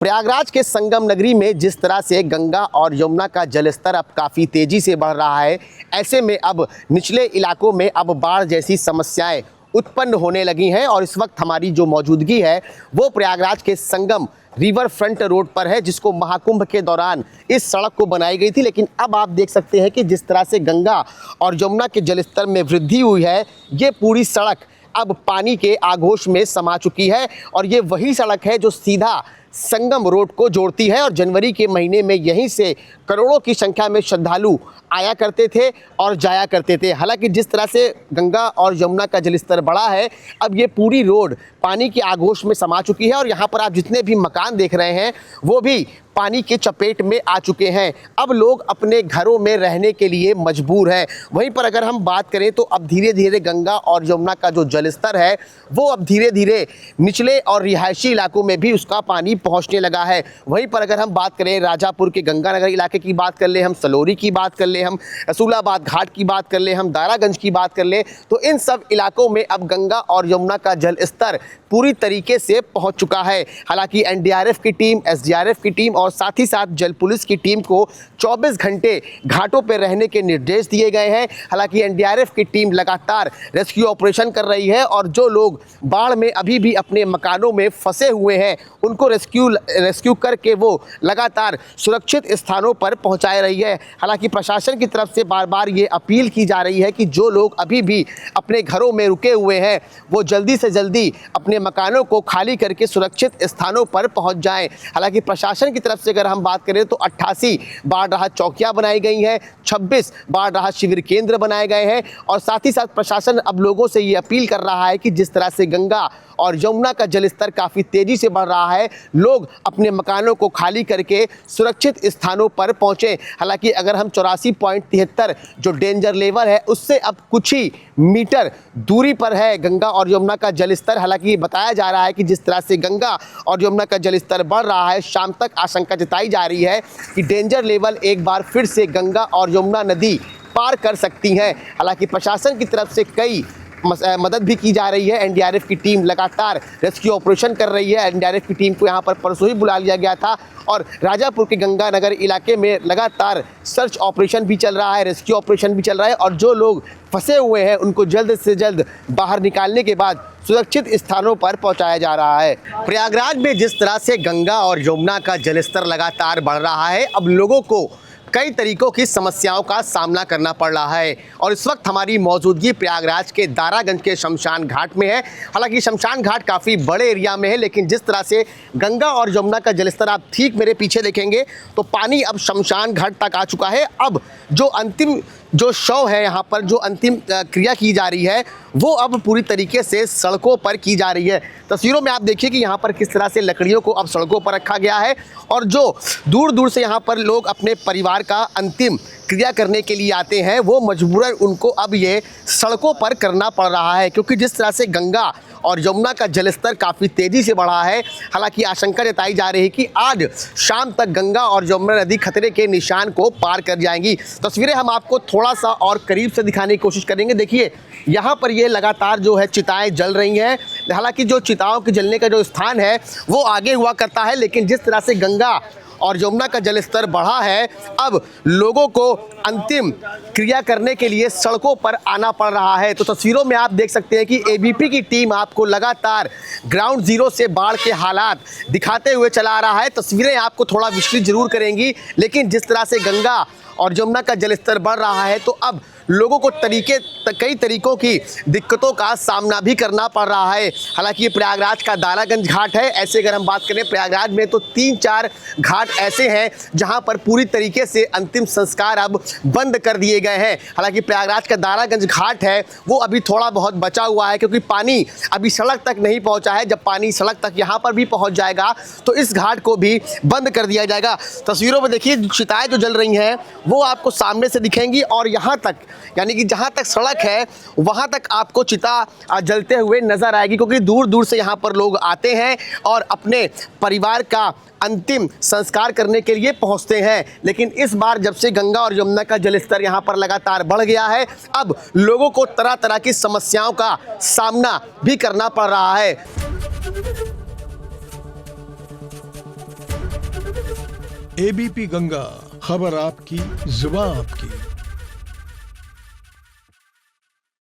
प्रयागराज के संगम नगरी में जिस तरह से गंगा और यमुना का जलस्तर अब काफ़ी तेज़ी से बढ़ रहा है, ऐसे में अब निचले इलाकों में अब बाढ़ जैसी समस्याएं उत्पन्न होने लगी हैं। और इस वक्त हमारी जो मौजूदगी है वो प्रयागराज के संगम रिवर फ्रंट रोड पर है, जिसको महाकुंभ के दौरान इस सड़क को बनाई गई थी। लेकिन अब आप देख सकते हैं कि जिस तरह से गंगा और यमुना के जलस्तर में वृद्धि हुई है, ये पूरी सड़क अब पानी के आगोश में समा चुकी है। और ये वही सड़क है जो सीधा संगम रोड को जोड़ती है। और जनवरी के महीने में यहीं से करोड़ों की संख्या में श्रद्धालु आया करते थे और जाया करते थे। हालांकि जिस तरह से गंगा और यमुना का जलस्तर बढ़ा है, अब ये पूरी रोड पानी के आगोश में समा चुकी है। और यहाँ पर आप जितने भी मकान देख रहे हैं वो भी पानी के चपेट में आ चुके हैं। अब लोग अपने घरों में रहने के लिए मजबूर हैं। वहीं पर अगर हम बात करें तो अब धीरे धीरे गंगा और यमुना का जो जलस्तर है वो अब धीरे धीरे निचले और रिहायशी इलाकों में भी उसका पानी पहुंचने लगा है। वहीं पर अगर हम बात करें राजापुर के गंगानगर इलाके की बात कर ले, हम सलोरी की बात कर ले, हम रसूलाबाद घाट की बात कर ले, हम दारागंज की बात कर ले, तो इन सब इलाकों में अब गंगा और यमुना का जल स्तर पूरी तरीके से पहुंच चुका है। हालांकि एनडीआरएफ की टीम, एसडीआरएफ की टीम और साथ ही साथ जल पुलिस की टीम को 24 घंटे घाटों पर रहने के निर्देश दिए गए हैं। हालांकि एनडीआरएफ की टीम लगातार रेस्क्यू ऑपरेशन कर रही है और जो लोग बाढ़ में अभी भी अपने मकानों में फंसे हुए हैं उनको रेस्क्यू करके वो लगातार सुरक्षित स्थानों पर पहुंचा रही है। हालांकि प्रशासन की तरफ से बार बार ये अपील की जा रही है कि जो लोग अभी भी अपने घरों में रुके हुए हैं वो जल्दी से जल्दी अपने मकानों को खाली करके सुरक्षित स्थानों पर पहुंच जाएं। हालांकि प्रशासन की तरफ से अगर हम बात करें तो 88 बाढ़ राहत चौकियां बनाई गई हैं, 26 बाढ़ राहत शिविर केंद्र बनाए गए हैं। और साथ ही साथ प्रशासन अब लोगों से ये अपील कर रहा है कि जिस तरह से गंगा और यमुना का जलस्तर काफ़ी तेज़ी से बढ़ रहा है, लोग अपने मकानों को खाली करके सुरक्षित स्थानों पर पहुँचें। हालांकि अगर हम 84.73 जो डेंजर लेवल है उससे अब कुछ ही मीटर दूरी पर है गंगा और यमुना का जलस्तर। हालांकि बताया जा रहा है कि जिस तरह से गंगा और यमुना का जलस्तर बढ़ रहा है, शाम तक आशंका जताई जा रही है कि डेंजर लेवल एक बार फिर से गंगा और यमुना नदी पार कर सकती हैं। हालांकि प्रशासन की तरफ से कई मदद भी की जा रही है। एनडीआरएफ की टीम लगातार रेस्क्यू ऑपरेशन कर रही है। एनडीआरएफ की टीम को यहाँ पर परसों ही बुला लिया गया था और राजापुर के गंगानगर इलाके में लगातार सर्च ऑपरेशन भी चल रहा है, रेस्क्यू ऑपरेशन भी चल रहा है। और जो लोग फंसे हुए हैं उनको जल्द से जल्द बाहर निकालने के बाद सुरक्षित स्थानों पर पहुंचाया जा रहा है। प्रयागराज में जिस तरह से गंगा और यमुना का जलस्तर लगातार बढ़ रहा है, अब लोगों को कई तरीकों की समस्याओं का सामना करना पड़ रहा है। और इस वक्त हमारी मौजूदगी प्रयागराज के दारागंज के शमशान घाट में है। हालांकि शमशान घाट काफ़ी बड़े एरिया में है, लेकिन जिस तरह से गंगा और यमुना का जलस्तर आप ठीक मेरे पीछे देखेंगे तो पानी अब शमशान घाट तक आ चुका है। अब जो अंतिम जो शव है, यहाँ पर जो अंतिम क्रिया की जा रही है वो अब पूरी तरीके से सड़कों पर की जा रही है। तस्वीरों में आप देखिए कि यहाँ पर किस तरह से लकड़ियों को अब सड़कों पर रखा गया है और जो दूर दूर से यहाँ पर लोग अपने परिवार का अंतिम क्रिया करने के लिए आते हैं वो मजबूरन उनको अब ये सड़कों पर करना पड़ रहा है, क्योंकि जिस तरह से गंगा और यमुना का जलस्तर काफ़ी तेज़ी से बढ़ा है। हालांकि आशंका जताई जा रही है कि आज शाम तक गंगा और यमुना नदी खतरे के निशान को पार कर जाएंगी। तस्वीरें हम आपको थोड़ा सा और करीब से दिखाने की कोशिश करेंगे। देखिए यहाँ पर ये लगातार जो है चिताएं जल रही हैं। हालांकि जो चिताओं के जलने का जो स्थान है वो आगे हुआ करता है, लेकिन जिस तरह से गंगा और यमुना का जलस्तर बढ़ा है, अब लोगों को अंतिम क्रिया करने के लिए सड़कों पर आना पड़ रहा है। तो तस्वीरों में आप देख सकते हैं कि एबीपी की टीम आपको लगातार ग्राउंड जीरो से बाढ़ के हालात दिखाते हुए चला आ रहा है। तस्वीरें आपको थोड़ा विचलित जरूर करेंगी, लेकिन जिस तरह से गंगा और यमुना का जलस्तर बढ़ रहा है तो अब लोगों को कई तरीकों की दिक्कतों का सामना भी करना पड़ रहा है। हालांकि ये प्रयागराज का दारागंज घाट है। ऐसे अगर हम बात करें प्रयागराज में तो 3-4 घाट ऐसे हैं जहां पर पूरी तरीके से अंतिम संस्कार अब बंद कर दिए गए हैं। हालांकि प्रयागराज का दारागंज घाट है वो अभी थोड़ा बहुत बचा हुआ है, क्योंकि पानी अभी सड़क तक नहीं पहुँचा है। जब पानी सड़क तक यहाँ पर भी पहुँच जाएगा तो इस घाट को भी बंद कर दिया जाएगा। तस्वीरों में देखिए चिताएँ जो जल रही हैं वो आपको सामने से दिखेंगी और यहाँ तक यानी कि जहाँ तक सड़क है वहाँ तक आपको चिता जलते हुए नजर आएगी, क्योंकि दूर दूर से यहाँ पर लोग आते हैं और अपने परिवार का अंतिम संस्कार करने के लिए पहुँचते हैं। लेकिन इस बार जब से गंगा और यमुना का जलस्तर यहाँ पर लगातार बढ़ गया है, अब लोगों को तरह तरह की समस्याओं का सामना भी करना पड़ रहा है। एबीपी गंगा, खबर आपकी, जुबान आपकी।